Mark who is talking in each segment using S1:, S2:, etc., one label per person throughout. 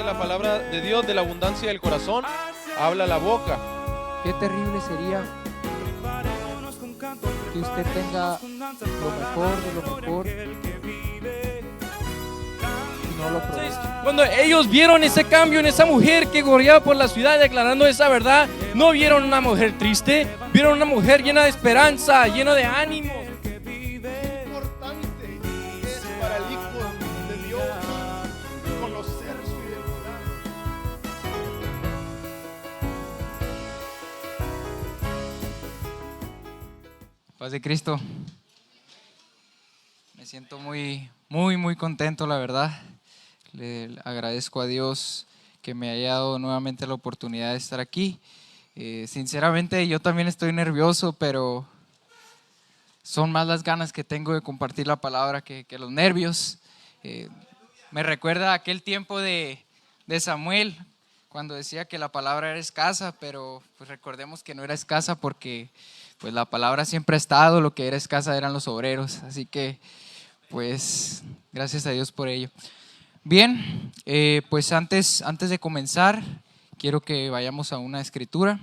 S1: la palabra de Dios, de la abundancia del corazón habla la boca.
S2: Qué terrible sería que usted tenga lo mejor de lo mejor y no lo aproveche.
S3: Cuando ellos vieron ese cambio en esa mujer que corría por la ciudad declarando esa verdad, no vieron una mujer triste, vieron una mujer llena de esperanza, llena de ánimo.
S1: Qué importante es para el Hijo de Dios conocer su identidad.
S2: Paz de Cristo. Me siento muy contento, la verdad. Le agradezco a Dios que me haya dado nuevamente la oportunidad de estar aquí. Sinceramente, yo también estoy nervioso, pero son más las ganas que tengo de compartir la palabra que los nervios. Me recuerda aquel tiempo de Samuel, cuando decía que la palabra era escasa, pero pues recordemos que no era escasa porque pues la palabra siempre ha estado, lo que era escasa eran los obreros, así que pues gracias a Dios por ello. Bien, pues antes de comenzar, quiero que vayamos a una escritura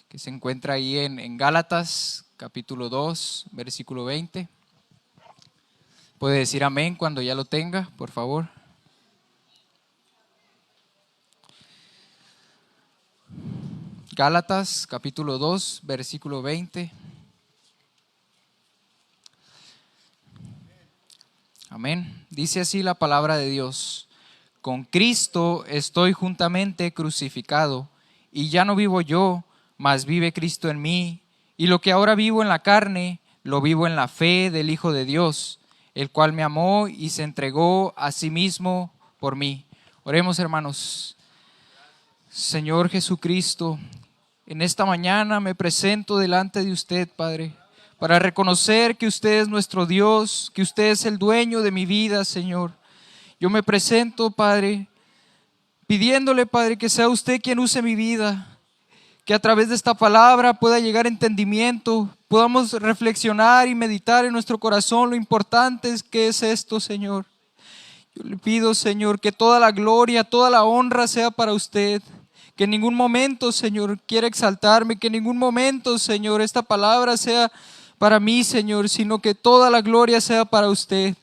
S2: que se encuentra ahí en Gálatas, capítulo 2, versículo 20. Puede decir amén cuando ya lo tenga, por favor. Gálatas, capítulo 2, versículo 20. Amén. Dice así la palabra de Dios: con Cristo estoy juntamente crucificado, y ya no vivo yo, mas vive Cristo en mí. Y lo que ahora vivo en la carne, lo vivo en la fe del Hijo de Dios, el cual me amó y se entregó a sí mismo por mí. Oremos, hermanos. Señor Jesucristo, en esta mañana me presento delante de usted, Padre, para reconocer que usted es nuestro Dios, que usted es el dueño de mi vida, Señor. Yo me presento, Padre, pidiéndole, Padre, que sea usted quien use mi vida, que a través de esta palabra pueda llegar entendimiento, podamos reflexionar y meditar en nuestro corazón lo importante que es esto, Señor. Yo le pido, Señor, que toda la gloria, toda la honra sea para usted. Que en ningún momento, Señor, quiera exaltarme, que en ningún momento, Señor, esta palabra sea para mí, Señor, sino que toda la gloria sea para usted.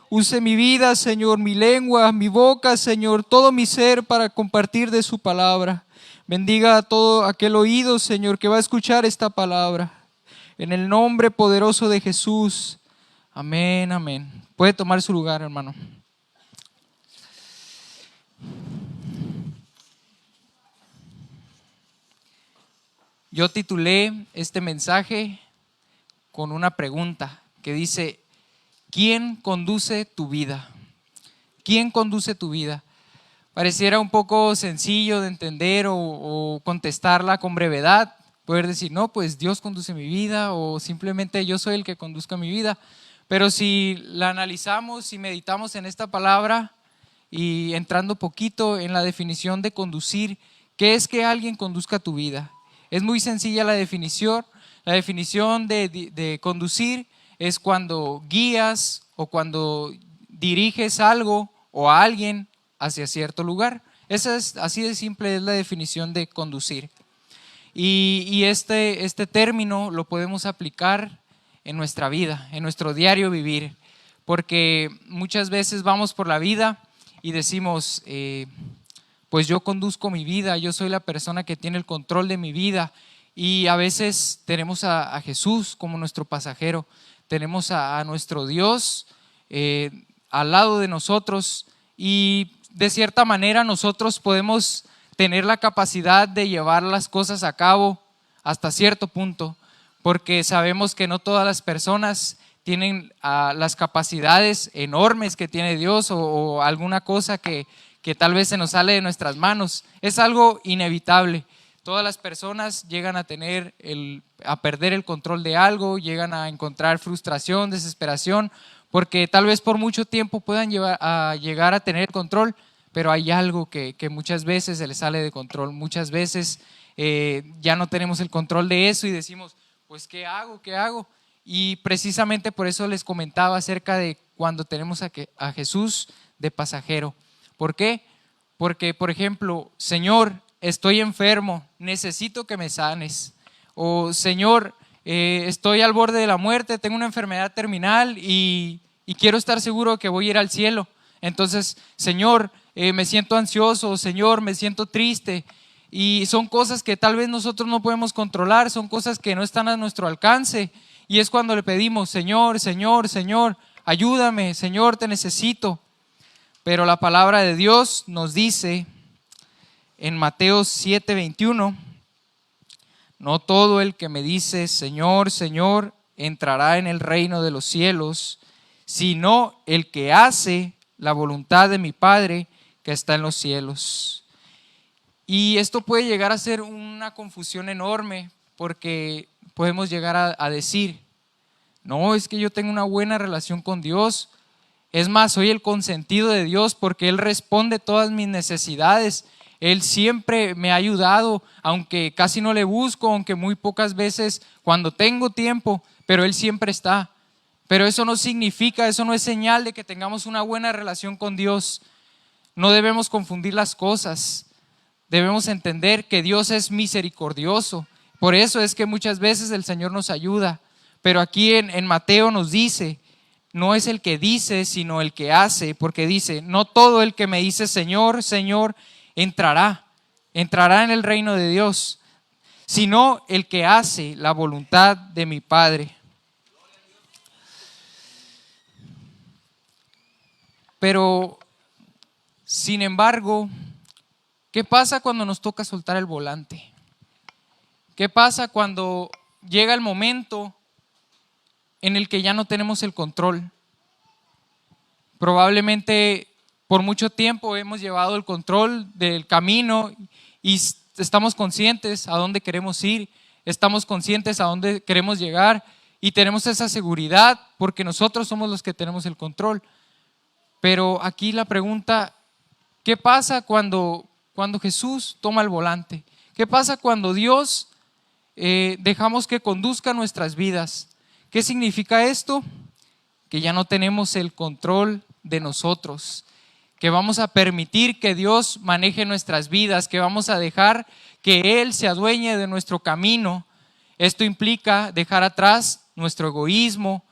S2: Use mi vida, Señor, mi lengua, mi boca, Señor, todo mi ser para compartir de su palabra. Bendiga a todo aquel oído, Señor, que va a escuchar esta palabra. En el nombre poderoso de Jesús. Amén, amén. Puede tomar su lugar, hermano. Yo titulé este mensaje con una pregunta que dice: ¿quién conduce tu vida? ¿Quién conduce tu vida? Pareciera un poco sencillo de entender o contestarla con brevedad, poder decir, no, pues Dios conduce mi vida, o simplemente yo soy el que conduzca mi vida. Pero si la analizamos y meditamos en esta palabra y entrando poquito en la definición de conducir, ¿qué es que alguien conduzca tu vida? Es muy sencilla la definición. La definición de conducir es cuando guías o cuando diriges algo o a alguien hacia cierto lugar. Esa es, así de simple es la definición de conducir. Y este término lo podemos aplicar en nuestra vida, en nuestro diario vivir, porque muchas veces vamos por la vida y decimos, pues yo conduzco mi vida, yo soy la persona que tiene el control de mi vida. Y a veces tenemos a Jesús como nuestro pasajero, tenemos a nuestro Dios al lado de nosotros, y de cierta manera nosotros podemos tener la capacidad de llevar las cosas a cabo hasta cierto punto, porque sabemos que no todas las personas tienen las capacidades enormes que tiene Dios o alguna cosa que tal vez se nos sale de nuestras manos. Es algo inevitable. Todas las personas llegan a perder el control de algo, llegan a encontrar frustración, desesperación, porque tal vez por mucho tiempo puedan llegar a tener control, pero hay algo que muchas veces se les sale de control. Muchas veces ya no tenemos el control de eso y decimos, pues ¿qué hago? ¿Qué hago? Y precisamente por eso les comentaba acerca de cuando tenemos a Jesús de pasajero. ¿Por qué? Porque, por ejemplo, Señor, estoy enfermo, necesito que me sanes. O Señor, estoy al borde de la muerte, tengo una enfermedad terminal y quiero estar seguro que voy a ir al cielo. Entonces, Señor, me siento ansioso, Señor, me siento triste. Y son cosas que tal vez nosotros no podemos controlar, son cosas que no están a nuestro alcance. Y es cuando le pedimos, Señor, Señor, Señor, ayúdame, Señor, te necesito. Pero la palabra de Dios nos dice en Mateo 7:21, no todo el que me dice, Señor, Señor, entrará en el reino de los cielos, sino el que hace la voluntad de mi Padre que está en los cielos. Y esto puede llegar a ser una confusión enorme, porque podemos llegar a decir, no, es que yo tengo una buena relación con Dios. Es más, soy el consentido de Dios porque Él responde todas mis necesidades. Él siempre me ha ayudado, aunque casi no le busco, aunque muy pocas veces cuando tengo tiempo, pero Él siempre está. Pero eso no significa, eso no es señal de que tengamos una buena relación con Dios. No debemos confundir las cosas. Debemos entender que Dios es misericordioso. Por eso es que muchas veces el Señor nos ayuda. Pero aquí en Mateo nos dice, no es el que dice, sino el que hace, porque dice, no todo el que me dice Señor, Señor, entrará en el reino de Dios, sino el que hace la voluntad de mi Padre. Pero, sin embargo, ¿qué pasa cuando nos toca soltar el volante? ¿Qué pasa cuando llega el momento en el que ya no tenemos el control? Probablemente por mucho tiempo hemos llevado el control del camino y estamos conscientes a dónde queremos ir, estamos conscientes a dónde queremos llegar y tenemos esa seguridad porque nosotros somos los que tenemos el control. Pero aquí la pregunta, ¿qué pasa cuando Jesús toma el volante? ¿Qué pasa cuando Dios dejamos que conduzca nuestras vidas? ¿Qué significa esto? Que ya no tenemos el control de nosotros, que vamos a permitir que Dios maneje nuestras vidas, que vamos a dejar que Él se adueñe de nuestro camino. Esto implica dejar atrás nuestro egoísmo,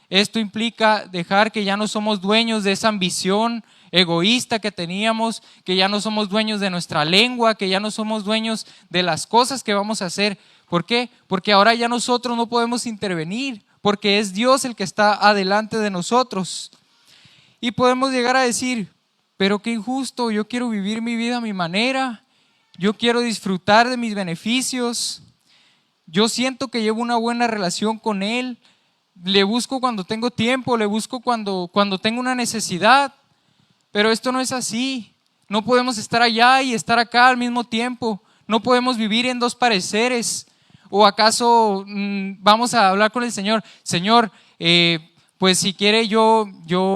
S2: esto implica dejar que ya no somos dueños de esa ambición egoísta que teníamos, que ya no somos dueños de nuestra lengua, que ya no somos dueños de las cosas que vamos a hacer. ¿Por qué? Porque ahora ya nosotros no podemos intervenir, porque es Dios el que está adelante de nosotros. Y podemos llegar a decir, pero qué injusto, yo quiero vivir mi vida a mi manera, yo quiero disfrutar de mis beneficios, yo siento que llevo una buena relación con Él, le busco cuando tengo tiempo, le busco cuando tengo una necesidad, pero esto no es así. No podemos estar allá y estar acá al mismo tiempo, no podemos vivir en dos pareceres. ¿O acaso vamos a hablar con el Señor? Señor, pues si quiere yo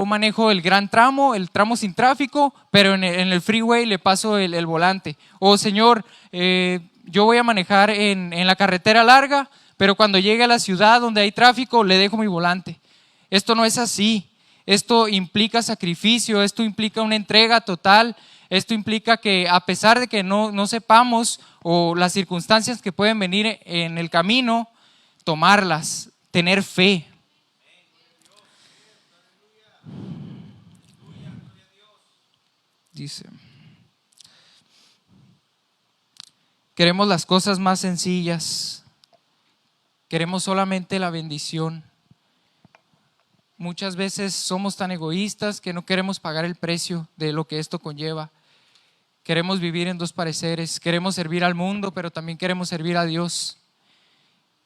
S2: manejo el gran tramo, el tramo sin tráfico, pero en el freeway le paso el volante. O Señor, yo voy a manejar en la carretera larga, pero cuando llegue a la ciudad donde hay tráfico le dejo mi volante. Esto no es así. Esto implica sacrificio, esto implica una entrega total. Esto implica que a pesar de que no sepamos o las circunstancias que pueden venir en el camino, tomarlas, tener fe. Dice, queremos las cosas más sencillas, queremos solamente la bendición. Muchas veces somos tan egoístas que no queremos pagar el precio de lo que esto conlleva. Queremos vivir en dos pareceres, queremos servir al mundo, pero también queremos servir a Dios.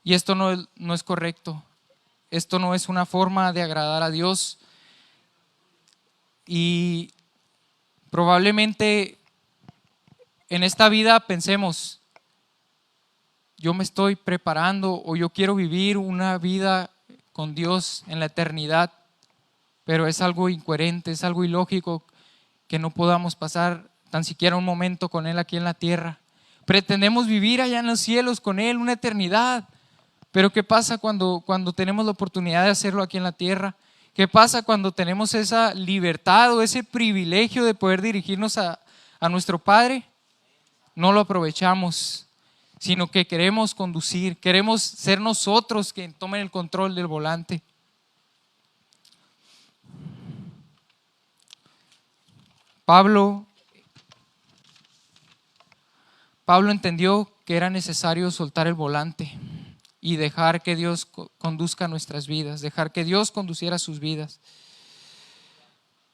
S2: Y esto no es correcto. Esto no es una forma de agradar a Dios. Y probablemente en esta vida pensemos, yo me estoy preparando o yo quiero vivir una vida con Dios en la eternidad, pero es algo incoherente, es algo ilógico que no podamos pasar tan siquiera un momento con Él aquí en la tierra. Pretendemos vivir allá en los cielos con Él una eternidad, pero ¿qué pasa cuando tenemos la oportunidad de hacerlo aquí en la tierra? ¿Qué pasa cuando tenemos esa libertad o ese privilegio de poder dirigirnos a a nuestro Padre, no lo aprovechamos, sino que queremos conducir, queremos ser nosotros quienes tomen el control del volante. Pablo entendió que era necesario soltar el volante y dejar que Dios conduzca nuestras vidas, dejar que Dios conduciera sus vidas.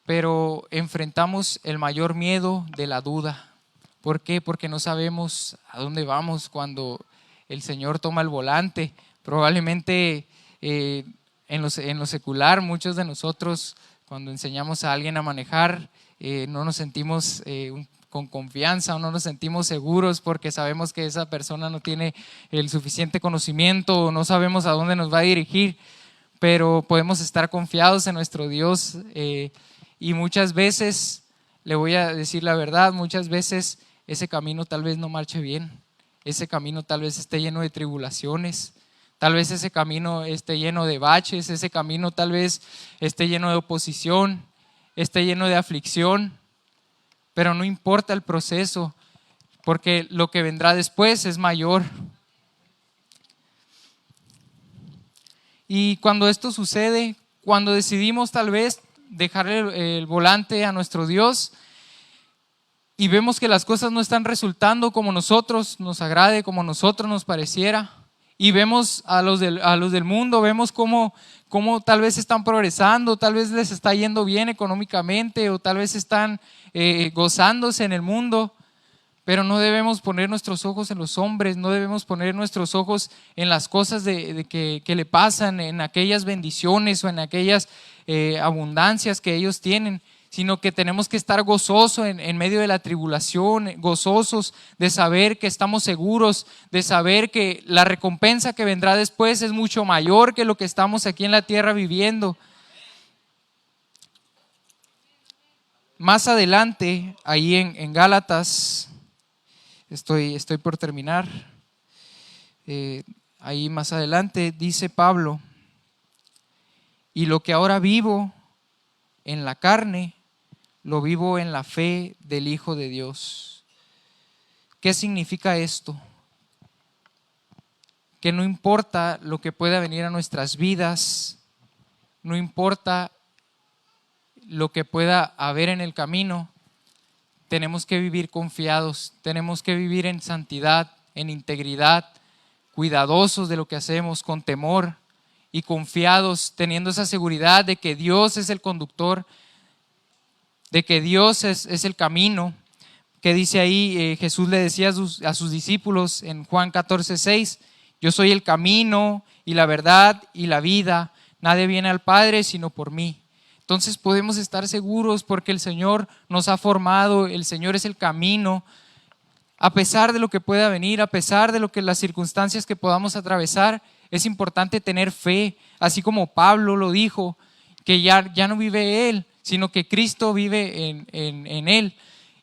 S2: Pero enfrentamos el mayor miedo de la duda. ¿Por qué? Porque no sabemos a dónde vamos cuando el Señor toma el volante. Probablemente en lo secular, muchos de nosotros, cuando enseñamos a alguien a manejar, no nos sentimos con confianza o no nos sentimos seguros porque sabemos que esa persona no tiene el suficiente conocimiento o no sabemos a dónde nos va a dirigir, pero podemos estar confiados en nuestro Dios y muchas veces, le voy a decir la verdad, muchas veces ese camino tal vez no marche bien, ese camino tal vez esté lleno de tribulaciones, tal vez ese camino esté lleno de baches, ese camino tal vez esté lleno de oposición, esté lleno de aflicción, pero no importa el proceso, porque lo que vendrá después es mayor. Y cuando esto sucede, cuando decidimos tal vez dejar el volante a nuestro Dios y vemos que las cosas no están resultando como nosotros nos agrade, como nosotros nos pareciera, y vemos a los del mundo, vemos cómo tal vez están progresando, tal vez les está yendo bien económicamente o tal vez están gozándose en el mundo, pero no debemos poner nuestros ojos en los hombres, no debemos poner nuestros ojos en las cosas que le pasan, en aquellas bendiciones o en aquellas abundancias que ellos tienen, sino que tenemos que estar gozosos en medio de la tribulación, gozosos de saber que estamos seguros, de saber que la recompensa que vendrá después es mucho mayor que lo que estamos aquí en la tierra viviendo. Más adelante, ahí en Gálatas, estoy por terminar, ahí más adelante dice Pablo, y lo que ahora vivo en la carne, lo vivo en la fe del Hijo de Dios. ¿Qué significa esto? Que no importa lo que pueda venir a nuestras vidas, no importa lo que pueda haber en el camino, tenemos que vivir confiados, tenemos que vivir en santidad, en integridad, cuidadosos de lo que hacemos, con temor y confiados, teniendo esa seguridad de que Dios es el conductor, de que Dios es el camino, que dice ahí, Jesús le decía a sus discípulos en Juan 14:6, yo soy el camino y la verdad y la vida, nadie viene al Padre sino por mí. Entonces podemos estar seguros porque el Señor nos ha formado, el Señor es el camino, a pesar de lo que pueda venir, a pesar de las circunstancias que podamos atravesar, es importante tener fe, así como Pablo lo dijo, que ya no vive él, sino que Cristo vive en él.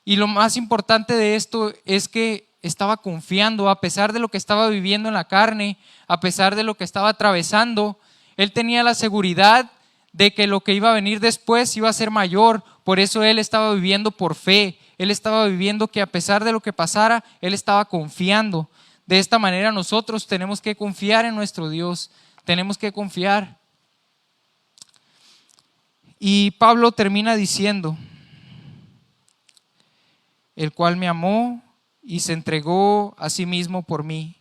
S2: Y lo más importante de esto es que estaba confiando, a pesar de lo que estaba viviendo en la carne, a pesar de lo que estaba atravesando, él tenía la seguridad de que lo que iba a venir después iba a ser mayor. Por eso él estaba viviendo por fe, él estaba viviendo que a pesar de lo que pasara, él estaba confiando. De esta manera nosotros tenemos que confiar en nuestro Dios, tenemos que confiar. Y Pablo termina diciendo, el cual me amó y se entregó a sí mismo por mí.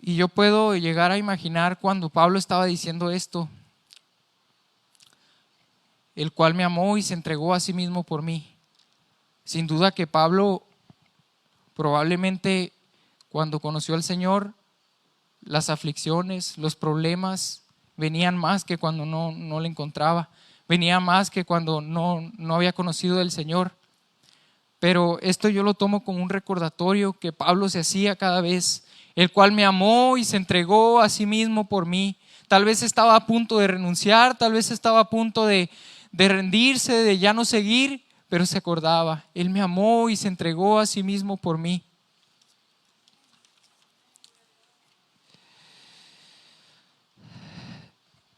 S2: Y yo puedo llegar a imaginar cuando Pablo estaba diciendo esto, el cual me amó y se entregó a sí mismo por mí. Sin duda que Pablo probablemente cuando conoció al Señor, las aflicciones, los problemas venían más que cuando no le encontraba, venía más que cuando no había conocido del Señor. Pero esto yo lo tomo como un recordatorio que Pablo se hacía cada vez, el cual me amó y se entregó a sí mismo por mí. Tal vez estaba a punto de renunciar, tal vez estaba a punto de rendirse, de ya no seguir, pero se acordaba, Él me amó y se entregó a sí mismo por mí.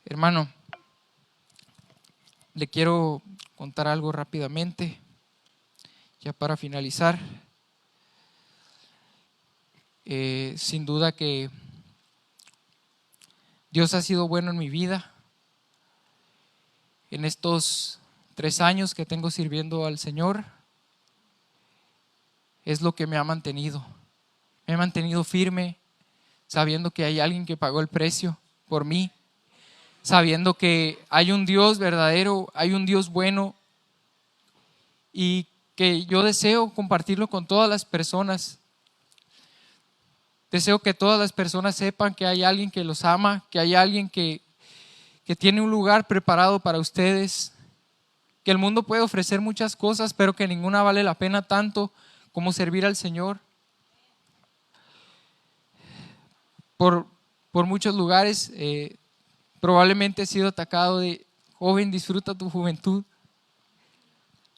S2: Hermano, le quiero contar algo rápidamente, ya para finalizar. Sin duda que Dios ha sido bueno en mi vida. En estos 3 años que tengo sirviendo al Señor, es lo que me ha mantenido. Me he mantenido firme, sabiendo que hay alguien que pagó el precio por mí, sabiendo que hay un Dios verdadero, hay un Dios bueno, y que yo deseo compartirlo con todas las personas. Deseo que todas las personas sepan que hay alguien que los ama, que hay alguien que tiene un lugar preparado para ustedes, que el mundo puede ofrecer muchas cosas, pero que ninguna vale la pena tanto como servir al Señor. Por muchos lugares probablemente he sido atacado de: joven, disfruta tu juventud.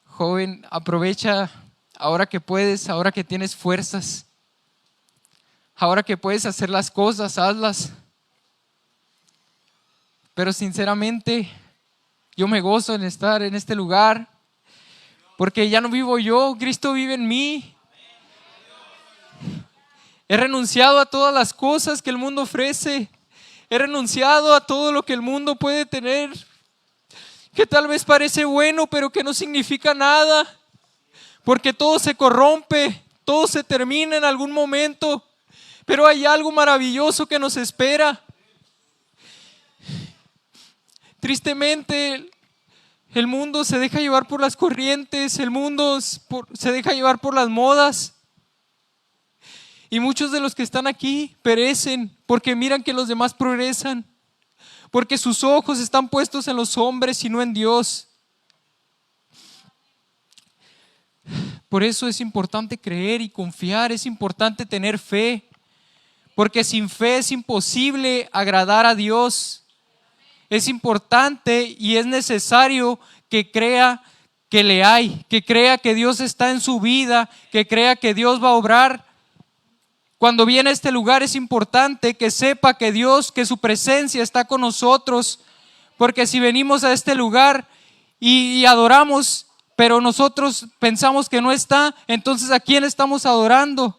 S2: Joven, aprovecha ahora que puedes, ahora que tienes fuerzas. Ahora que puedes hacer las cosas, hazlas. Pero sinceramente, yo me gozo en estar en este lugar, porque ya no vivo yo, Cristo vive en mí. He renunciado a todas las cosas que el mundo ofrece. He renunciado a todo lo que el mundo puede tener, que tal vez parece bueno, pero que no significa nada, porque todo se corrompe, todo se termina en algún momento. Pero hay algo maravilloso que nos espera. Tristemente, el mundo se deja llevar por las corrientes, el mundo se deja llevar por las modas. Y muchos de los que están aquí perecen porque miran que los demás progresan, porque sus ojos están puestos en los hombres y no en Dios. Por eso es importante creer y confiar, es importante tener fe. Porque sin fe es imposible agradar a Dios. Es importante y es necesario que crea que le hay, que crea que Dios está en su vida, que crea que Dios va a obrar. Cuando viene a este lugar es importante que sepa que Dios, que su presencia está con nosotros. Porque si venimos a este lugar y adoramos, pero nosotros pensamos que no está, entonces ¿a quién estamos adorando?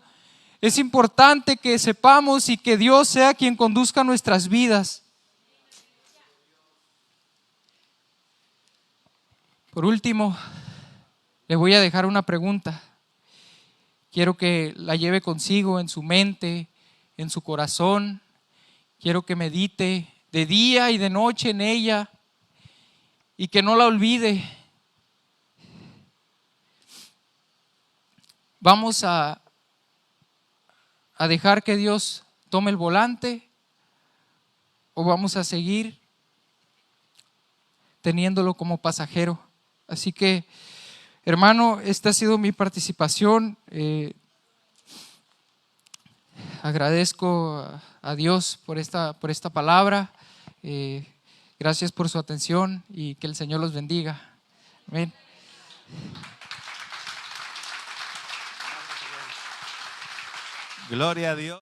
S2: Es importante que sepamos y que Dios sea quien conduzca nuestras vidas. Por último, le voy a dejar una pregunta. Quiero que la lleve consigo en su mente, en su corazón. Quiero que medite de día y de noche en ella y que no la olvide. Vamos a dejar que Dios tome el volante, o vamos a seguir teniéndolo como pasajero. Así que, hermano, esta ha sido mi participación. Agradezco a Dios por esta palabra. Gracias por su atención y que el Señor los bendiga. Amén.
S4: Gloria a Dios.